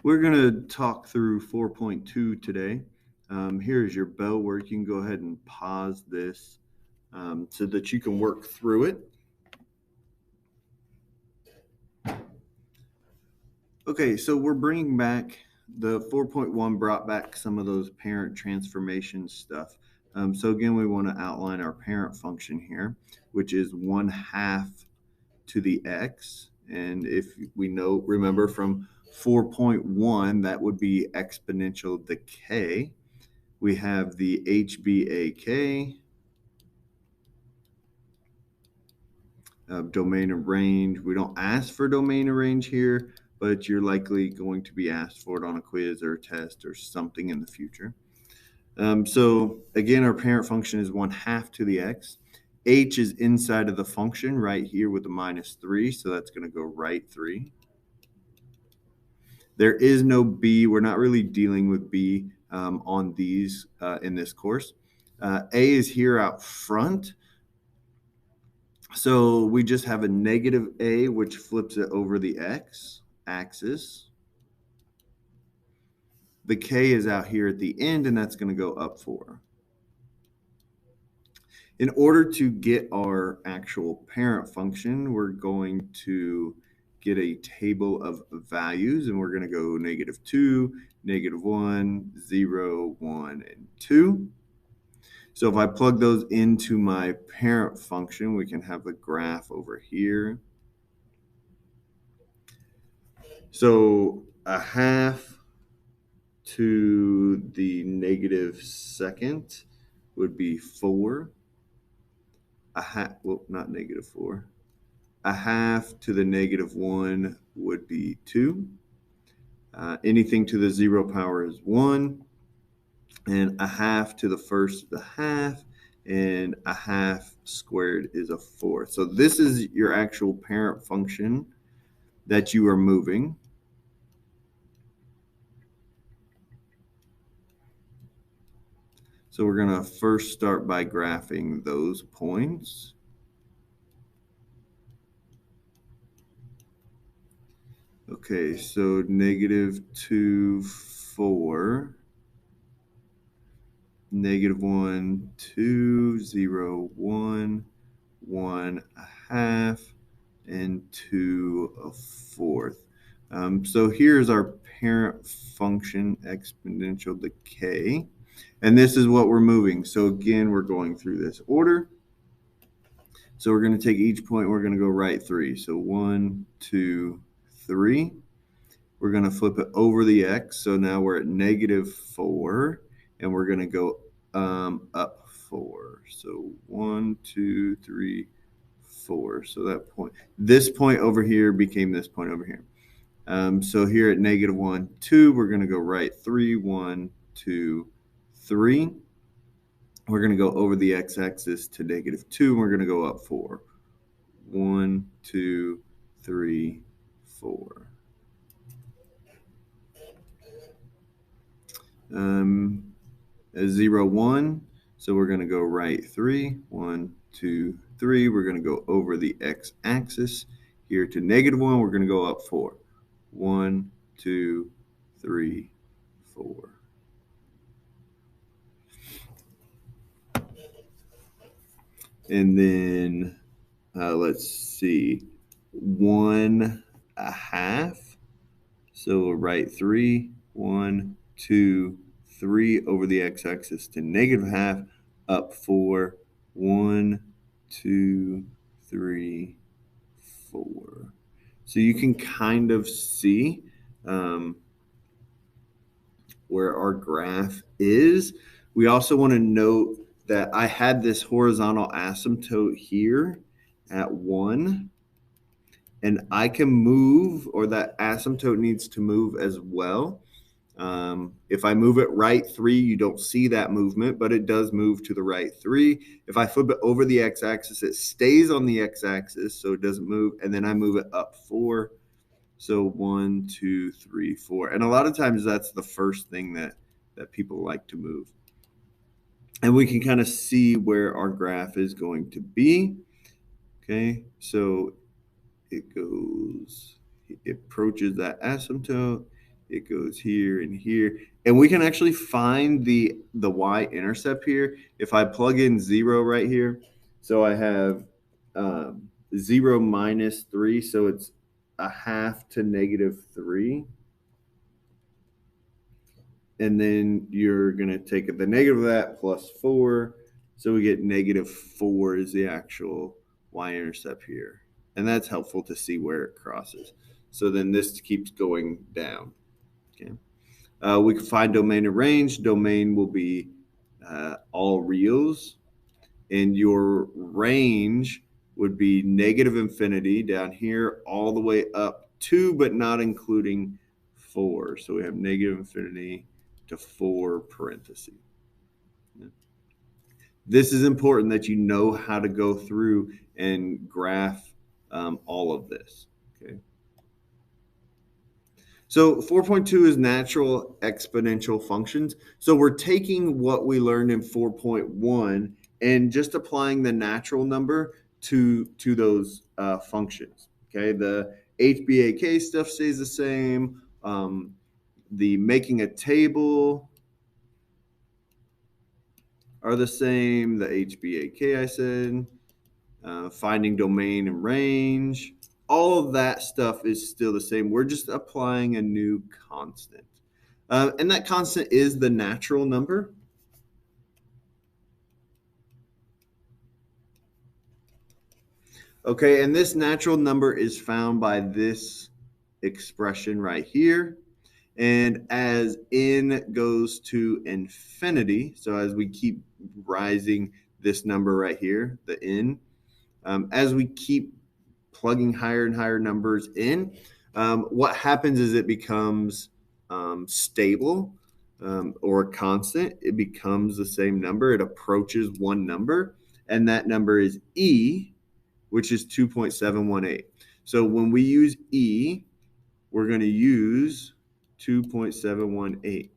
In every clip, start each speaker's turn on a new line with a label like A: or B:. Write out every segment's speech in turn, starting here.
A: We're going to talk through 4.2 today. Here's your bell where you can go ahead and pause this so that you can work through it. Okay, so we're bringing back the 4.1 brought back some of those parent transformation stuff. So again, we want to outline our parent function here, which is 1/2 to the x. And if we remember from 4.1, that would be exponential decay. We have the HBAK, domain and range. We don't ask for domain and range here, but you're likely going to be asked for it on a quiz or a test or something in the future. So again, our parent function is 1/2 to the x. H is inside of the function right here with the -3, so that's going to go right 3. There is no B. We're not really dealing with B on these in this course. A is here out front. So we just have a negative A, which flips it over the X axis. The K is out here at the end, and that's going to go up 4. In order to get our actual parent function, we're going to get a table of values, and we're going to go -2, -1, 0, 1, and 2. So if I plug those into my parent function, we can have the graph over here. So 1/2 to the -2 would be 4. Not -4. 1/2 to the -1 would be 2. Anything to the 0 power is 1. And 1/2 to the first of the half, and 1/2 squared is a 4. So this is your actual parent function that you are moving. So we're going to first start by graphing those points. Okay, so -2, 4, -1, 2, 0, 1, 1/2, and 2 1/4. So here's our parent function exponential decay. And this is what we're moving. So again, we're going through this order. So we're going to take each point, we're going to go right 3. So 1, 2, 3. We're going to flip it over the x. So now we're at -4, and we're going to go up 4. So 1, 2, 3, 4. So this point over here became this point over here. So here at -1, 2, we're going to go right 3, 1, 2, 3. We're going to go over the x-axis to -2, and we're going to go up 4. 1, 2, 3, 4. 0, 1. So we're going to go right 3, 1, 2, 3. We're going to go over the x-axis here to -1. We're going to go up 4. 1, 2, 3, 4. And then let's see, 1/2. So we'll write 3, 1, 2, 3 over the x-axis to -1/2, up 4, 1, 2, 3, 4. So you can kind of see where our graph is. We also want to note that I had this horizontal asymptote here at 1, and I can move, or that asymptote needs to move as well. If I move it right 3, you don't see that movement, but it does move to the right 3. If I flip it over the x-axis, it stays on the x-axis, so it doesn't move, and then I move it up 4. So 1, 2, 3, 4. And a lot of times that's the first thing that people like to move. And we can kind of see where our graph is going to be. Okay, so it approaches that asymptote, it goes here and here. And we can actually find the y-intercept here. If I plug in 0 right here, so I have 0 minus 3, so it's a half to negative 3. And then you're going to take the negative of that plus 4. So we get negative 4 is the actual y-intercept here. And that's helpful to see where it crosses. So then this keeps going down. Okay. We can find domain and range. Domain will be all reals. And your range would be negative infinity down here all the way up to, but not including 4. So we have negative infinity to 4 parentheses. This is important that you know how to go through and graph all of this. Okay. So 4.2 is natural exponential functions. So we're taking what we learned in 4.1 and just applying the natural number to those functions. Okay, the HBAK stuff stays the same. The making a table are the same. The HBAK I said. Finding domain and range. All of that stuff is still the same. We're just applying a new constant. And that constant is the natural number. Okay, and this natural number is found by this expression right here. And as n goes to infinity, so as we keep rising this number right here, the n, as we keep plugging higher and higher numbers in, what happens is it becomes stable or constant. It becomes the same number. It approaches one number, and that number is E, which is 2.718. So when we use E, we're going to use 2.718.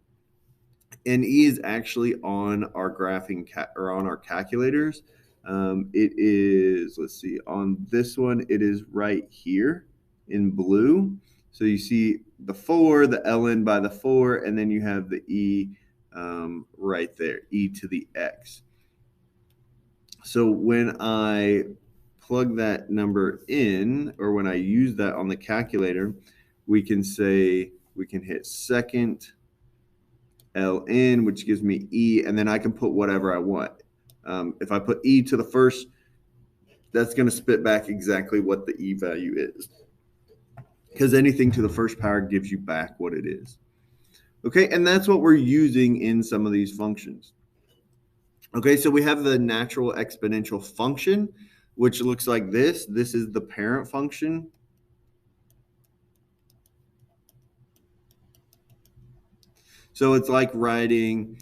A: And E is actually on our graphing or on our calculators. It is, let's see, on this one, it is right here in blue. So you see the 4, the ln by the 4, and then you have the E right there, E to the X. So when I plug that number in, or when I use that on the calculator, we can say, we can hit second ln, which gives me E, and then I can put whatever I want. If I put E to the first, that's going to spit back exactly what the E value is, because anything to the first power gives you back what it is. Okay, and that's what we're using in some of these functions. Okay, so we have the natural exponential function, which looks like this. This is the parent function. So it's like writing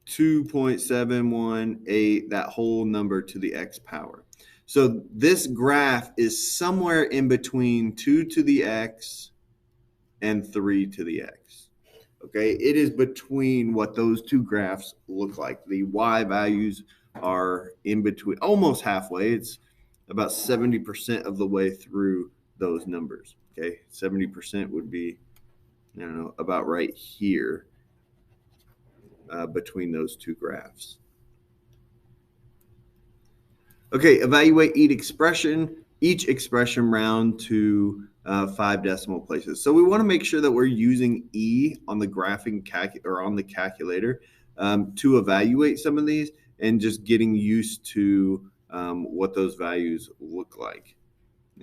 A: 2.718, that whole number to the x power. So this graph is somewhere in between 2 to the x and 3 to the x. Okay, it is between what those two graphs look like. The y values are in between, almost halfway. It's about 70% of the way through those numbers. Okay, 70% would be, I don't know, about right here between those two graphs. Okay, evaluate each expression round to 5 decimal places. So we want to make sure that we're using E on the graphing or on the calculator to evaluate some of these, and just getting used to what those values look like.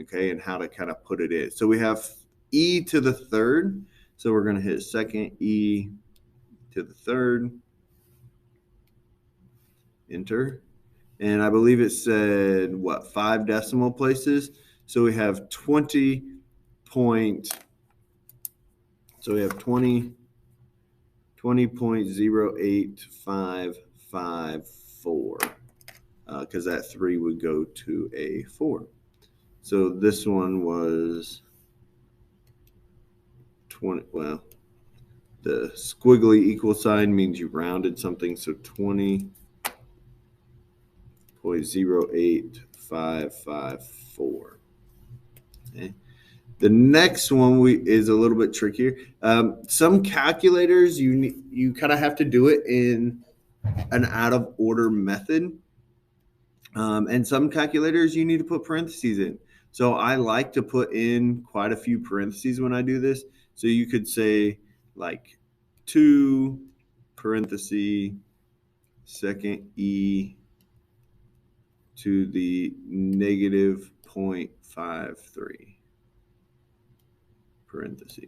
A: Okay, and how to kind of put it in. So we have E to the third. So we're going to hit second E to the third, enter. And I believe it said, what, 5 decimal places? So we have 20 point, so we have 20.08554, because that 3 would go to a 4. So this one was 20, well, the squiggly equal sign means you rounded something, so 20.08554. Okay. The next one is a little bit trickier. Some calculators you kind of have to do it in an out of order method, and some calculators you need to put parentheses in. So I like to put in quite a few parentheses when I do this. So you could say like 2 parenthesis second e to the negative 0.53 parenthesis.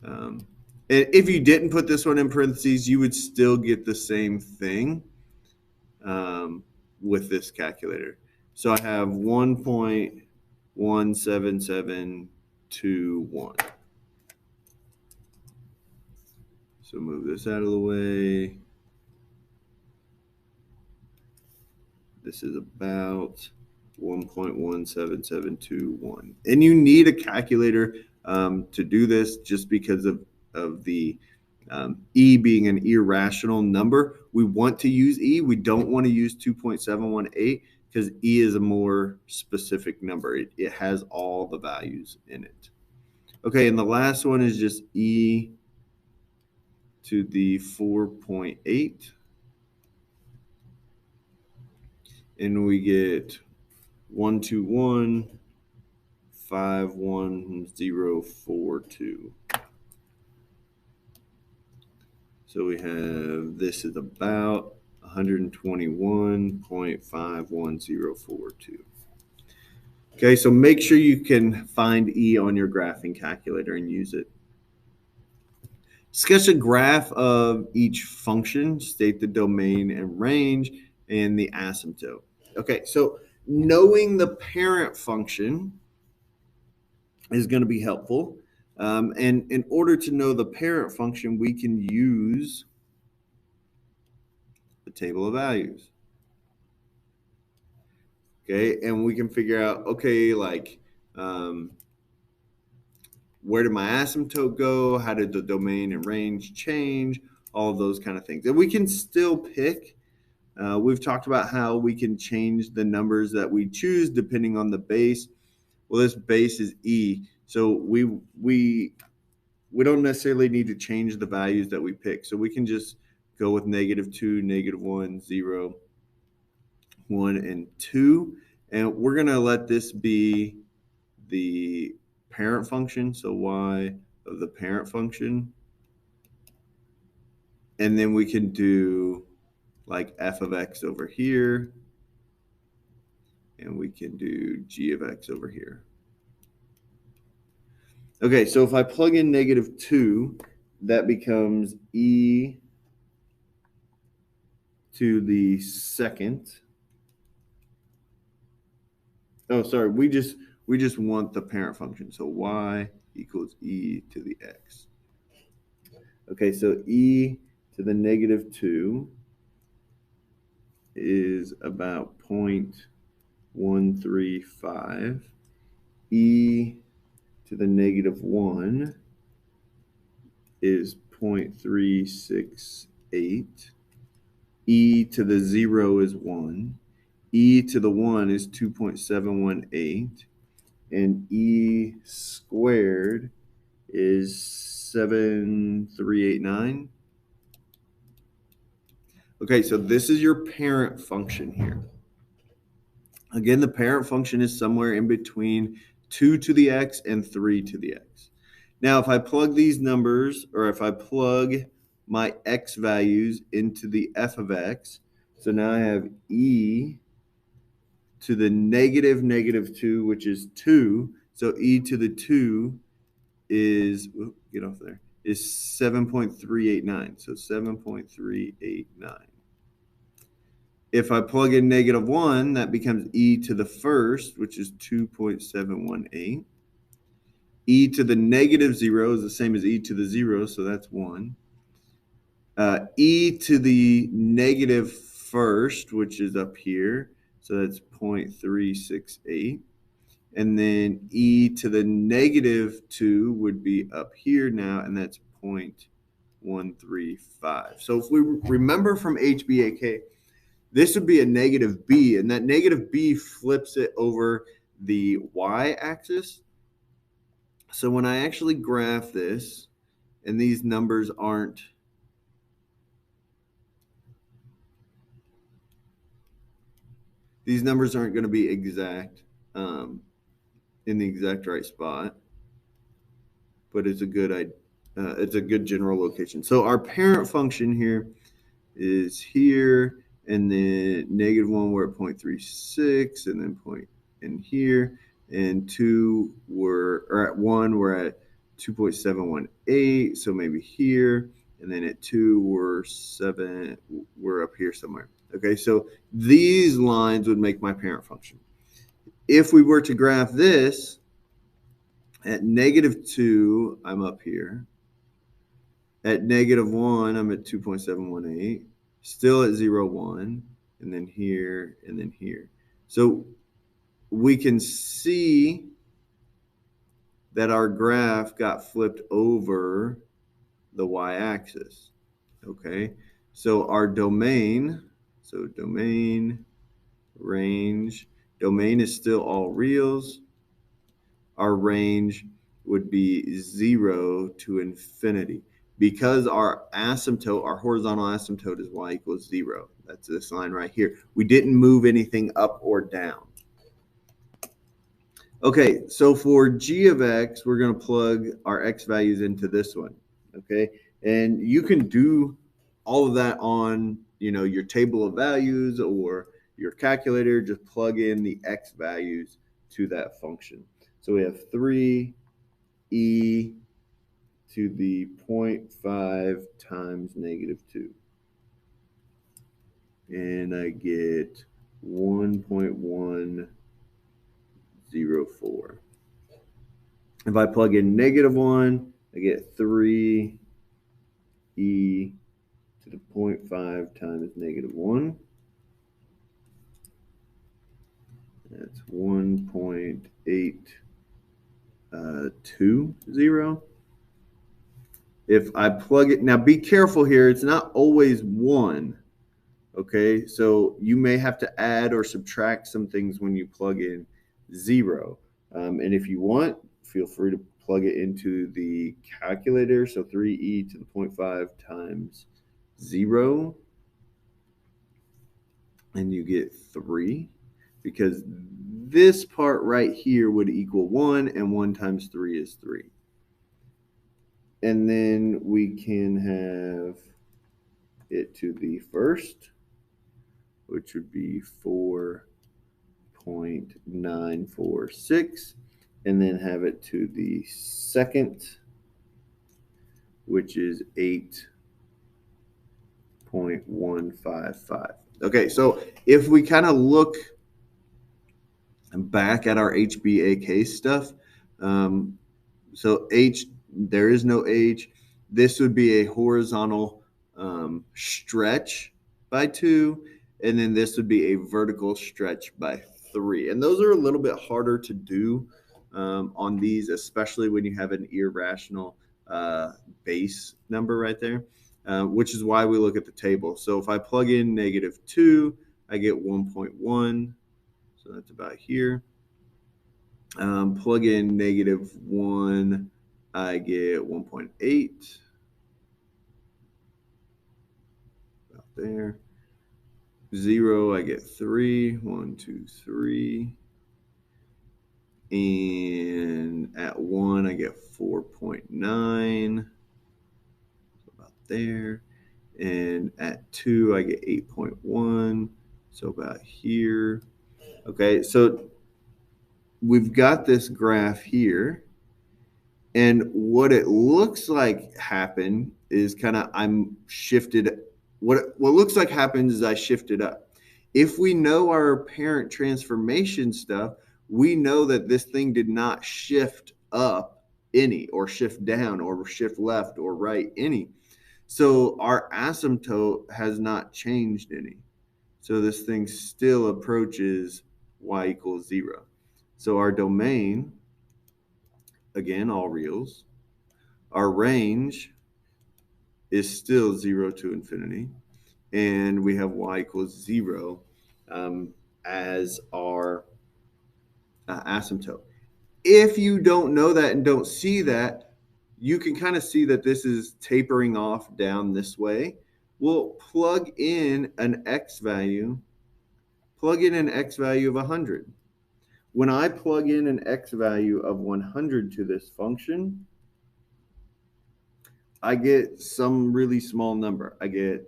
A: And if you didn't put this one in parentheses, you would still get the same thing with this calculator. So I have 1.17721. So move this out of the way. This is about 1.17721. And you need a calculator to do this just because of the E being an irrational number. We want to use E. We don't want to use 2.718 because E is a more specific number. It has all the values in it. Okay, and the last one is just E to the 4.8. And we get 121.51042. So we have this is about 121.51042. Okay, so make sure you can find E on your graphing calculator and use it. Sketch a graph of each function, state the domain and range, and the asymptote. Okay, so knowing the parent function is going to be helpful. And in order to know the parent function, we can use the table of values. Okay, and we can figure out, okay, like where did my asymptote go? How did the domain and range change? All of those kind of things. And we can still pick. We've talked about how we can change the numbers that we choose depending on the base. Well, this base is E, so we don't necessarily need to change the values that we pick. So we can just go with -2, -1, 0, 1, and 2. And we're going to let this be the parent function. So y of the parent function. And then we can do like f of x over here. And we can do g of x over here. Okay, so if I plug in -2, that becomes e to the second. Oh, sorry, we just want the parent function. So y equals e to the x. Okay, so e to the -2 is about 0.135. E to the -1 is 0.368. E to the 0 is 1. E to the 1 is 2.718. And E squared is 7389. Okay, so this is your parent function here. Again, the parent function is somewhere in between 2 to the x and 3 to the x. Now, if I plug these numbers, or if I plug my x values into the f of x, so now I have e to the -2, which is 2. So e to the 2 is, get off there, is 7.389. So 7.389. If I plug in -1, that becomes e to the first, which is 2.718. E to the -0 is the same as e to the 0, so that's 1. E to the negative first, which is up here, so that's 0.368. And then e to the -2 would be up here now, and that's 0.135. So if we remember from HBAK, this would be a -b, and that -b flips it over the y-axis. So when I actually graph this, and these numbers aren't going to be exact in the exact right spot, but it's a good general location. So our parent function here is here, and then -1 we're at 0.36, and then point in here, and 2 or at 1 we're at 2.718, so maybe here, and then at 2 we're up here somewhere. Okay, so these lines would make my parent function. If we were to graph this at -2, I'm up here. At -1, I'm at 2.718, still at 0, 1, and then here, and then here. So we can see that our graph got flipped over the y-axis. Okay, so our domain, range, domain is still all reals. Our range would be 0 to infinity. Because our asymptote, our horizontal asymptote is y equals 0. That's this line right here. We didn't move anything up or down. Okay, so for g of x, we're going to plug our x values into this one. Okay, and you can do all of that on your table of values or your calculator. Just plug in the x values to that function. So we have 3e to the 0.5 times -2. And I get 1.104. If I plug in -1, I get 3e to the 0.5 times -1. That's 1.820. If I plug it, now be careful here, it's not always 1. Okay, so you may have to add or subtract some things when you plug in 0. And if you want, feel free to plug it into the calculator. So 3e to the 0.5 times 0, and you get 3, because this part right here would equal 1, and 1 times 3 is 3. And then we can have it to the first, which would be 4.946, and then have it to the second, which is 8.155. Okay, so if we kind of look back at our HBAK stuff, so there is no H. This would be a horizontal stretch by 2, and then this would be a vertical stretch by 3. And those are a little bit harder to do on these, especially when you have an irrational base number right there, which is why we look at the table. So if I plug in -2, I get 1.1, so that's about here. Plug in -1, I get 1.8, about there. 0, I get 3, 1, 2, 3. And at 1, I get 4.9, about there. And at 2, I get 8.1, so about here. Okay, so we've got this graph here. And what it looks like happened is I'm shifted. What looks like happens is I shifted up. If we know our parent transformation stuff, we know that this thing did not shift up any, or shift down, or shift left or right any. So our asymptote has not changed any. So this thing still approaches y equals 0. So our domain, again, all reals. Our range is still 0 to infinity, and we have y equals 0 as our asymptote. If you don't know that and don't see that, you can kind of see that this is tapering off down this way. We'll plug in an x value of 100. When I plug in an x value of 100 to this function, I get some really small number. I get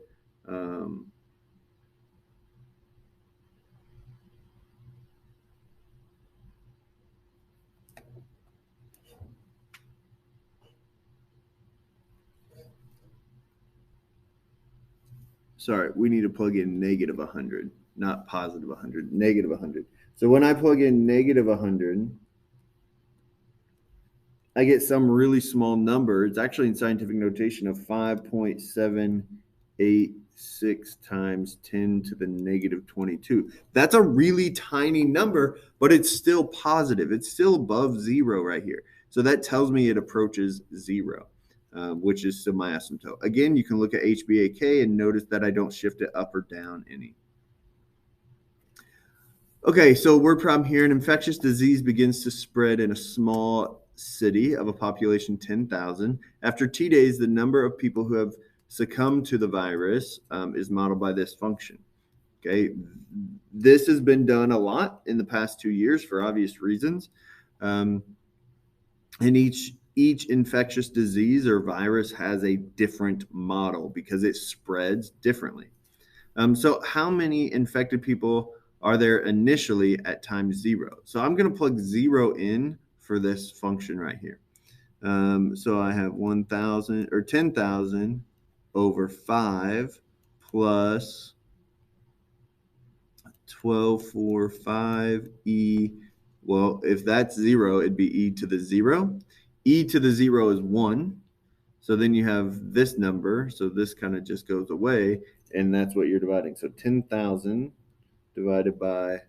A: sorry, we need to plug in negative 100, not positive 100, negative 100. So when I plug in negative 100, I get some really small number. It's actually in scientific notation of 5.786 times 10 to the negative 22. That's a really tiny number, but it's still positive. It's still above zero right here. So that tells me it approaches zero, which is still my asymptote. Again, you can look at HBAK and notice that I don't shift it up or down any. Okay, so word problem here. An infectious disease begins to spread in a small city of a population 10,000. After T days, the number of people who have succumbed to the virus is modeled by this function. Okay, this has been done a lot in the past 2 years for obvious reasons. And each infectious disease or virus has a different model because it spreads differently. So how many infected people are there initially at time zero? So I'm going to plug zero in for this function right here. So I have 1,000 or 10,000 over 5 plus 1245 e. Well, if that's zero, it'd be e to the zero. E to the zero is 1. So then you have this number. So this kind of just goes away, and that's what you're dividing. So 10,000 divided by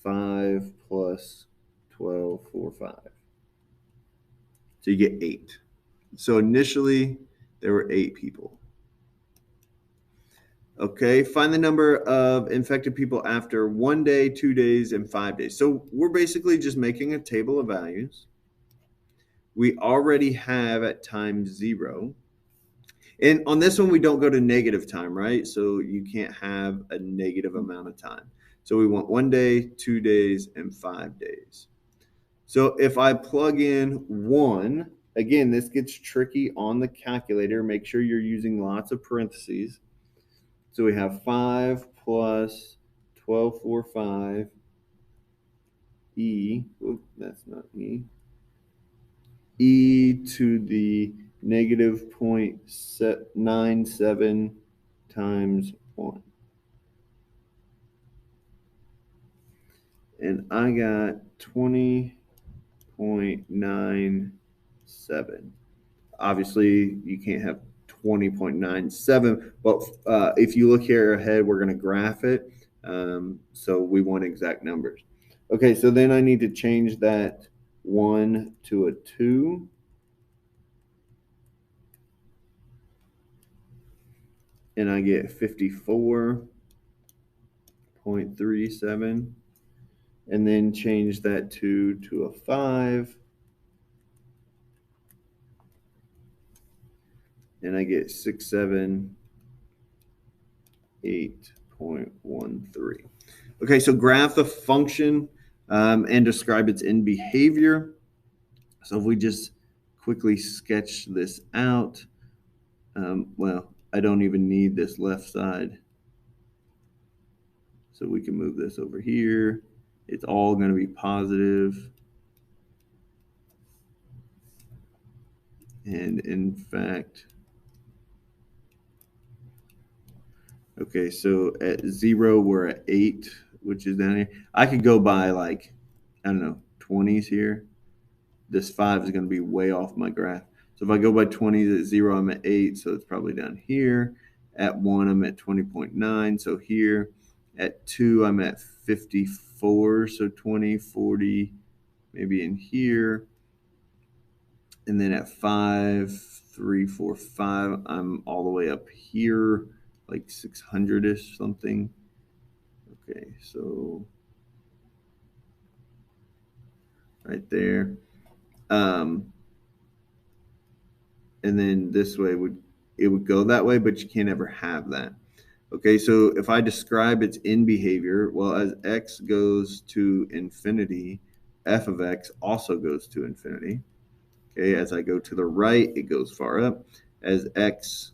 A: 5 plus 1245. So you get 8. So initially, there were 8 people. Okay, find the number of infected people after 1 day, 2 days, and 5 days. So we're basically just making a table of values. We already have at time 0. And on this one, we don't go to negative time, right? So you can't have a negative amount of time. So we want 1 day, 2 days, and 5 days. So if I plug in 1, again, this gets tricky on the calculator. Make sure you're using lots of parentheses. So we have 5 plus 1245 e. Oops, that's not e. E to the negative 0.97 times 1. And I got 20.97. Obviously, you can't have 20.97, but if you look here ahead, we're going to graph it. So we want exact numbers. Okay, so then I need to change that 1 to a 2. And I get 54.37. And then change that 2 to a 5. And I get 678.13. Okay, so graph the function and describe its end behavior. So if we just quickly sketch this out, well, I don't even need this left side. So we can move this over here. It's all going to be positive. And in fact, okay, so at 0, we're at 8, which is down here. I could go by like, I don't know, 20s here. This 5 is going to be way off my graph. So if I go by 20s at 0, I'm at 8, so it's probably down here. At 1, I'm at 20.9, so here. At 2, I'm at 54, so 20, 40, maybe in here. And then at 5, 3, 4, 5, I'm all the way up here, like 600-ish something. Okay, so right there. And then this way would go that way, but you can't ever have that. Okay, so if I describe its in behavior, well, as x goes to infinity, f of x also goes to infinity. Okay, as I go to the right, it goes far up. As x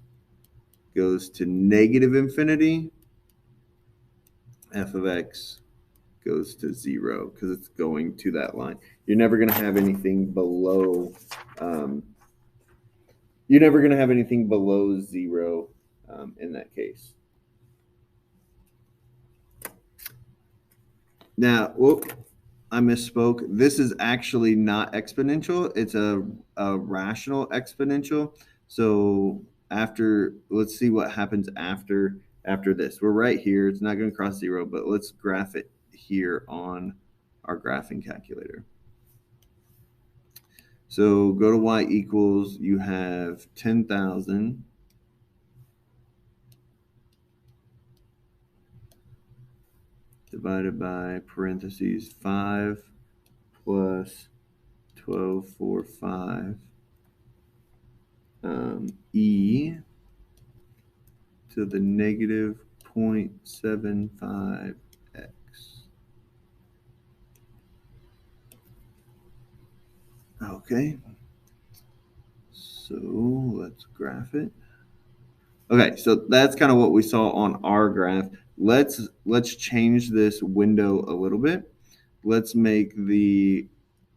A: goes to negative infinity, f of x goes to 0 because it's going to that line. You're never going to have anything below. Um, you're never going to have anything below 0 in that case. Now, whoop, I misspoke. This is actually not exponential. It's a rational exponential. So let's see what happens after this. We're right here. It's not going to cross 0, but let's graph it here on our graphing calculator. So go to y equals, you have 10,000 divided by parentheses 5 plus 1245 e to the negative 0.75x. Okay, so let's graph it. Okay, so that's kind of what we saw on our graph. Let's change this window a little bit. Let's make the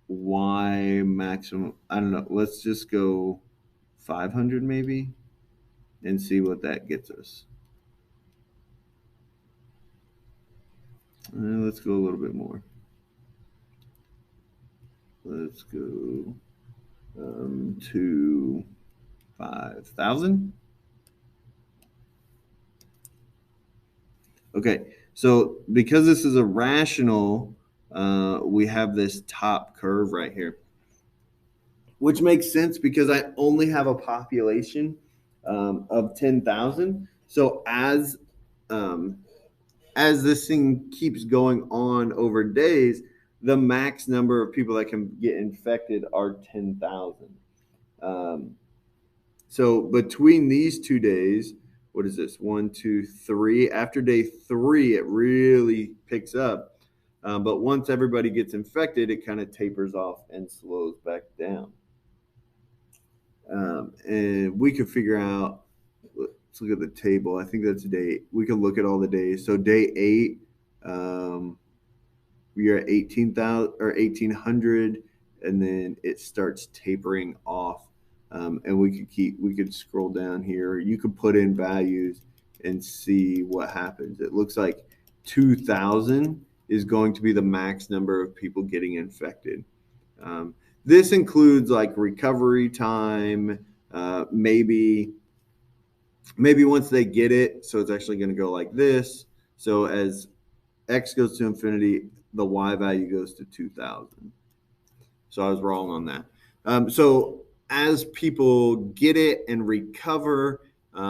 A: y maximum, I don't know, let's just go 500 maybe and see what that gets us. Let's go a little bit more. Let's go to 5,000. Okay, so because this is a rational, we have this top curve right here, which makes sense because I only have a population of 10,000. So as this thing keeps going on over days, the max number of people that can get infected are 10,000. Um, so between these 2 days, what is this? 1, 2, 3. After day 3, it really picks up. But once everybody gets infected, it kind of tapers off and slows back down. And we could figure out, let's look at the table. I think that's day. We can look at all the days. So day 8, we are at 18,000 or 1,800, and then it starts tapering off. And we could scroll down here. You could put in values and see what happens. It looks like 2,000 is going to be the max number of people getting infected. This includes like recovery time, maybe once they get it, so it's actually going to go like this. So as x goes to infinity, the y value goes to 2,000. So I was wrong on that. So as people get it and recover,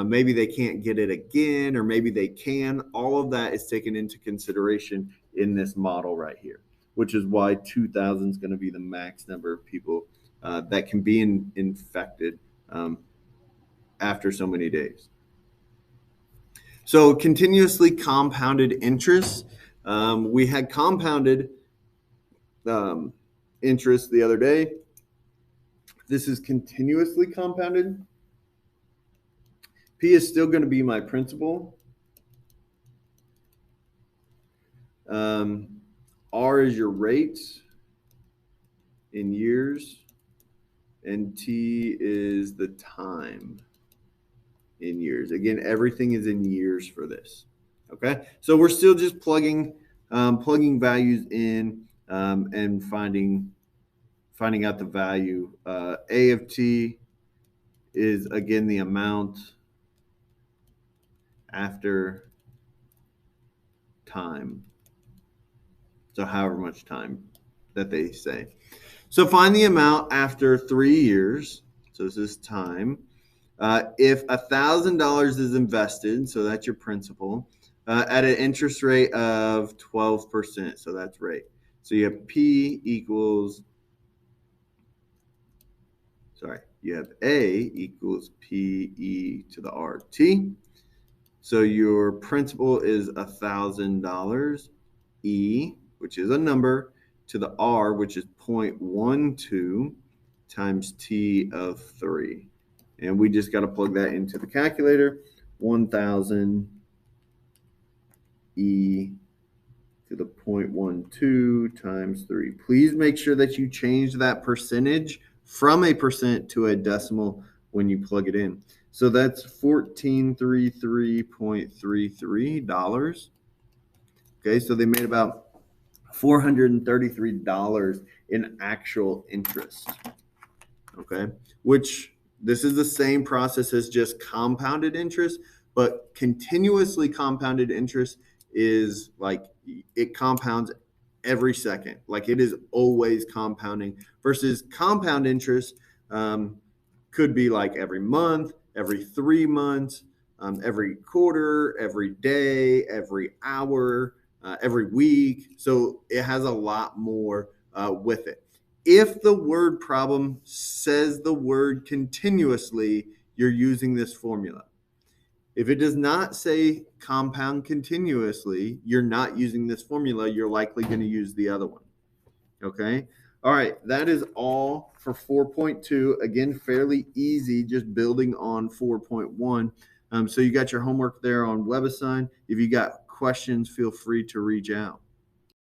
A: maybe they can't get it again, or maybe they can. All of that is taken into consideration in this model right here, which is why 2,000 is going to be the max number of people that can be infected after so many days. So continuously compounded interest. We had compounded interest the other day. This is continuously compounded. P is still going to be my principal. R is your rate in years, and T is the time in years. Again, everything is in years for this. Okay, so we're still just plugging values in and finding out the value. A of T is again the amount after time. So however much time that they say. So find the amount after 3 years. So this is time. If $1,000 is invested, so that's your principal, at an interest rate of 12%, so that's rate. So you have P equals sorry, you have A equals PE to the RT. So your principal is $1,000. E, which is a number, to the R, which is 0.12 times T of 3. And we just got to plug that into the calculator. 1,000 E to the 0.12 times 3. Please make sure that you change that percentage from a percent to a decimal when you plug it in. So that's $1,433.33. Okay, so they made about $433 in actual interest. Okay, which this is the same process as just compounded interest, but continuously compounded interest is like it compounds every second, like it is always compounding, versus compound interest could be like every month, every 3 months, every quarter, every day, every hour, every week. So it has a lot more with it. If the word problem says the word continuously, you're using this formula. If it does not say compound continuously, you're not using this formula. You're likely going to use the other one. Okay. All right. That is all for 4.2. Again, fairly easy, just building on 4.1. So you got your homework there on WebAssign. If you got questions, feel free to reach out.